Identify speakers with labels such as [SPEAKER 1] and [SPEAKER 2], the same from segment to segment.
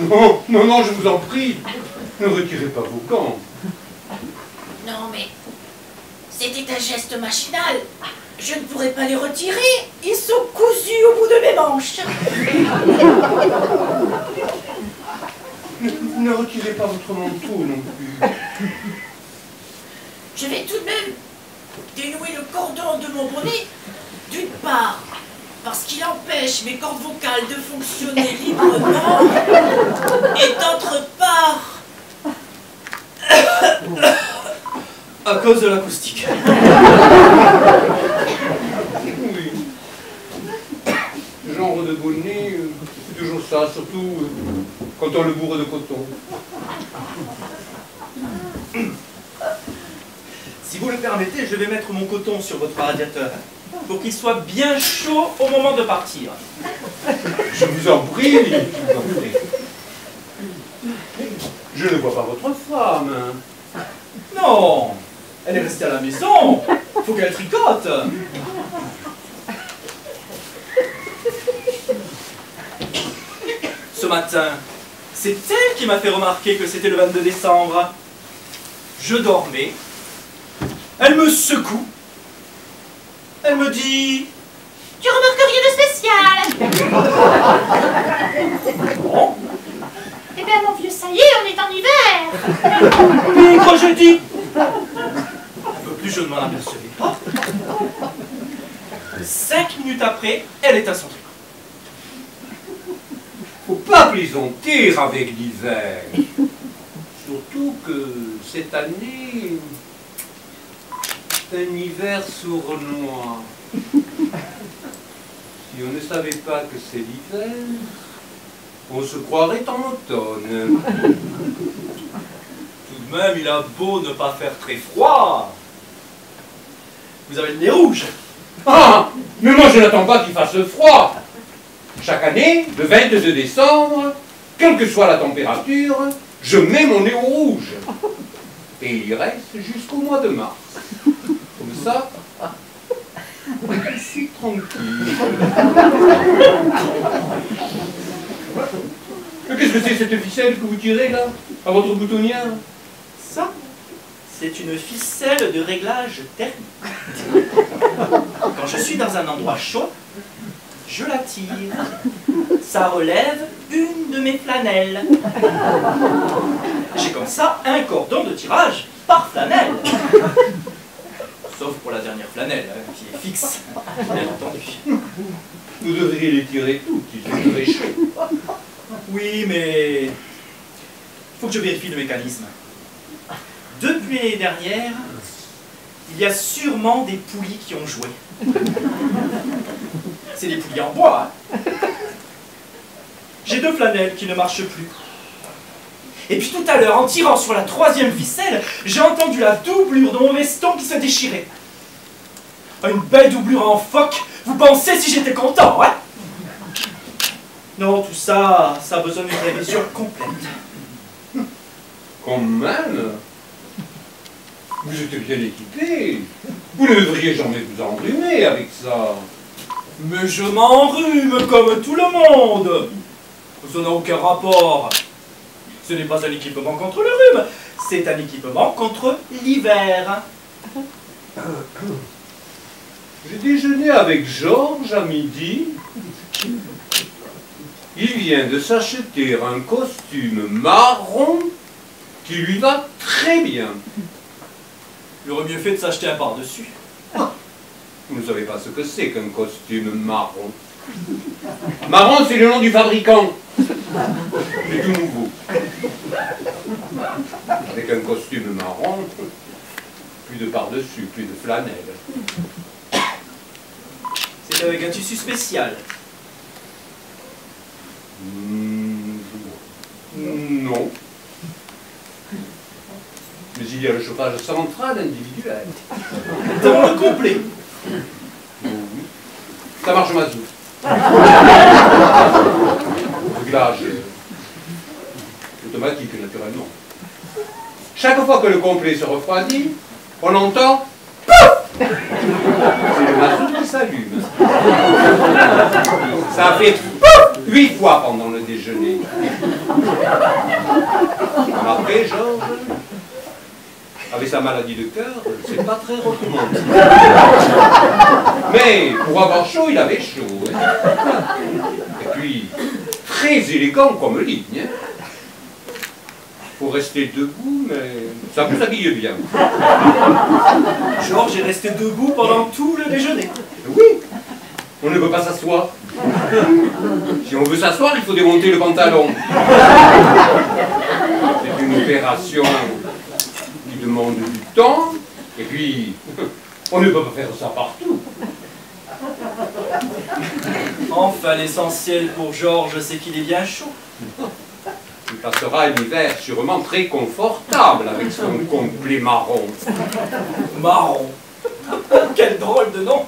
[SPEAKER 1] Non, non, non, je vous en prie, ne retirez pas vos gants.
[SPEAKER 2] Non, mais c'était un geste machinal. Je ne pourrais pas les retirer. Ils sont cousus au bout de mes manches.
[SPEAKER 1] Ne retirez pas votre manteau non plus.
[SPEAKER 2] Je vais tout de même dénouer le cordon de mon bonnet, d'une part, parce qu'il empêche mes cordes vocales de fonctionner librement, et d'autre part,
[SPEAKER 3] à cause de l'acoustique.
[SPEAKER 1] Oui. Ce genre de bonnet, c'est toujours ça, surtout quand on le bourre de coton.
[SPEAKER 3] Si vous le permettez, je vais mettre mon coton sur votre radiateur pour qu'il soit bien chaud au moment de partir.
[SPEAKER 1] Je vous en prie, je vous en prie. Je ne vois pas votre femme.
[SPEAKER 3] Non, elle est restée à la maison. Faut qu'elle tricote. Ce matin, c'est elle qui m'a fait remarquer que c'était le 22 décembre. Je dormais. Elle me secoue. Elle me dit...
[SPEAKER 2] tu remarques rien de spécial.
[SPEAKER 3] Bon.
[SPEAKER 2] Eh bien, mon vieux, ça y est, on est en hiver.
[SPEAKER 3] Mais quand je dis... Un peu plus, je ne m'en apercevais pas. 5 minutes après, elle est à son tricot.
[SPEAKER 1] Faut pas plaisanter avec l'hiver. Surtout que cette année, c'est un hiver sournois. Si on ne savait pas que c'est l'hiver, on se croirait en automne.
[SPEAKER 3] Tout de même, il a beau ne pas faire très froid. Vous avez le nez rouge.
[SPEAKER 1] Ah! Mais moi je n'attends pas qu'il fasse froid. Chaque année, le 22 décembre, quelle que soit la température, je mets mon nez au rouge. Et il y reste jusqu'au mois de mars. Comme ça, je suis tranquille. Mais qu'est-ce que c'est cette ficelle que vous tirez là, à votre boutonnière?
[SPEAKER 3] Ça, c'est une ficelle de réglage thermique. Quand je suis dans un endroit chaud, je la tire. Ça relève une de mes flanelles. J'ai comme ça un cordon de tirage par flanelle. Sauf pour la dernière flanelle, hein, qui est fixe, bien entendu.
[SPEAKER 1] Vous devriez les tirer toutes, ils seraient chauds.
[SPEAKER 3] Oui, mais il faut que je vérifie le mécanisme. Depuis l'année dernière, il y a sûrement des poulies qui ont joué. C'est des poulies en bois. Hein. J'ai 2 flanelles qui ne marchent plus. Et puis tout à l'heure, en tirant sur la 3e ficelle, j'ai entendu la doublure de mon veston qui se déchirait. Une belle doublure en phoque, vous pensez si j'étais content, hein? Non, tout ça, ça a besoin d'une révision complète.
[SPEAKER 1] Quand même, vous êtes bien équipé. Vous ne devriez jamais vous enrhumer avec ça.
[SPEAKER 3] Mais je m'enrhume comme tout le monde. Ça n'a aucun rapport. Ce n'est pas un équipement contre le rhume, c'est un équipement contre l'hiver.
[SPEAKER 1] J'ai déjeuné avec Georges à midi. Il vient de s'acheter un costume marron qui lui va très bien.
[SPEAKER 3] Il aurait mieux fait de s'acheter un par-dessus.
[SPEAKER 1] Vous ne savez pas ce que c'est qu'un costume marron. Marron, c'est le nom du fabricant. C'est tout nouveau. Avec un costume marron, Plus de par-dessus, plus de flanelle.
[SPEAKER 3] C'est avec un tissu spécial.
[SPEAKER 1] Non. Mais il y a le chauffage central individuel.
[SPEAKER 3] Dans le complet.
[SPEAKER 1] Oui. Ça marche mazout. Réglage automatique, naturellement. Chaque fois que le complet se refroidit, on entend pouf. C'est le mazout qui s'allume. Ça a fait pouf 8 fois pendant le déjeuner. Après, Georges, avec sa maladie de cœur, c'est pas très recommandé. Mais pour avoir chaud, il avait chaud. Hein. Et puis, très élégant comme ligne. Hein. Faut rester debout, mais ça vous habille bien.
[SPEAKER 3] Georges est resté debout pendant tout le déjeuner.
[SPEAKER 1] Oui, on ne peut pas s'asseoir. Si on veut s'asseoir, il faut démonter le pantalon. C'est une opération qui demande du temps, et puis on ne peut pas faire ça partout.
[SPEAKER 3] Enfin, l'essentiel pour Georges, c'est qu'il est bien chaud.
[SPEAKER 1] Il passera un hiver sûrement très confortable avec son complet marron.
[SPEAKER 3] Marron. Quel drôle de nom.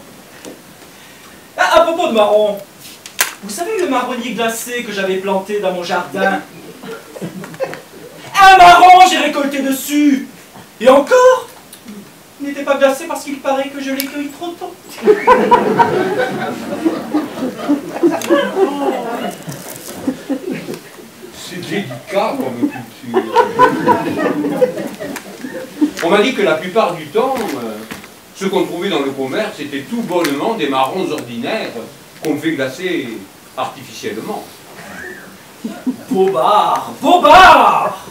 [SPEAKER 3] Ah, à propos de marron, vous savez le marronnier glacé que j'avais planté dans mon jardin? Un marron, j'ai récolté dessus. Et encore, il n'était pas glacé parce qu'il paraît que je l'ai cueilli trop tôt.
[SPEAKER 1] C'est délicat comme culture. On m'a dit que la plupart du temps, ce qu'on trouvait dans le commerce était tout bonnement des marrons ordinaires qu'on fait glacer artificiellement.
[SPEAKER 3] Bobard, Bobard.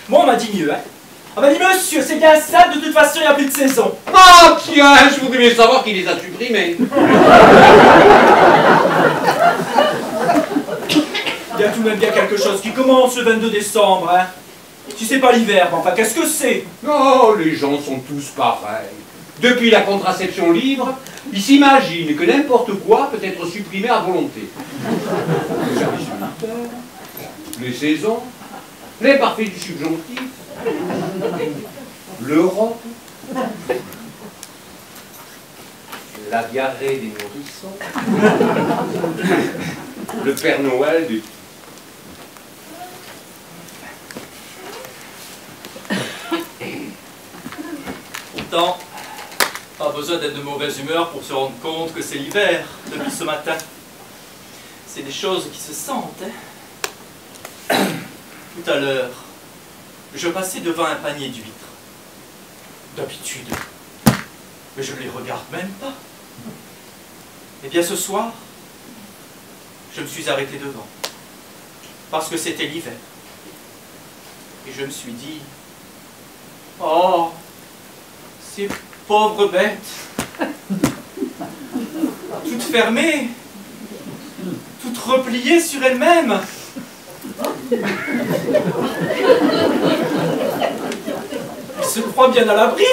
[SPEAKER 3] Moi, on m'a dit mieux, hein. On m'a dit, monsieur, c'est bien ça, de toute façon, il n'y a plus de saison.
[SPEAKER 1] Ah tiens, je voudrais bien savoir qui les a supprimés.
[SPEAKER 3] Il y a tout de même bien quelque chose qui commence le 22 décembre, hein. Si c'est pas l'hiver, enfin, qu'est-ce que c'est?
[SPEAKER 1] Oh, les gens sont tous pareils. Depuis la contraception libre, ils s'imaginent que n'importe quoi peut être supprimé à volonté. Le service militaire, les saisons, les parfaits du subjonctif, l'Europe, la diarrhée des nourrissons, le Père Noël du...
[SPEAKER 3] Pourtant, pas besoin d'être de mauvaise humeur pour se rendre compte que c'est l'hiver depuis ce matin. C'est des choses qui se sentent, hein. Tout à l'heure, je passais devant un panier d'huîtres. D'habitude, mais je ne les regarde même pas. Eh bien ce soir, je me suis arrêté devant, parce que c'était l'hiver. Et je me suis dit, oh, ces pauvres bêtes, toutes fermées, toutes repliées sur elles-mêmes. Elles se croient bien à l'abri.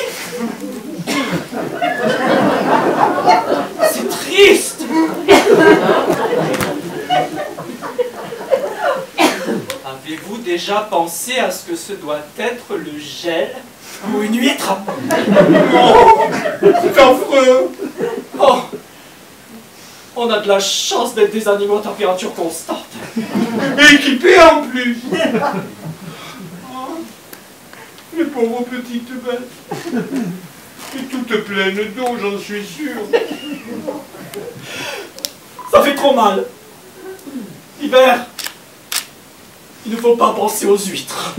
[SPEAKER 3] C'est triste. Avez-vous déjà pensé à ce que ce doit être le gel ou une huître?
[SPEAKER 1] Oh, c'est affreux.
[SPEAKER 3] Oh, on a de la chance d'être des animaux à température constante.
[SPEAKER 1] Et équipés en plus. Oh, les pauvres petites bêtes. Et toutes pleines d'eau, j'en suis sûr.
[SPEAKER 3] Ça fait trop mal. L'hiver, il ne faut pas penser aux huîtres.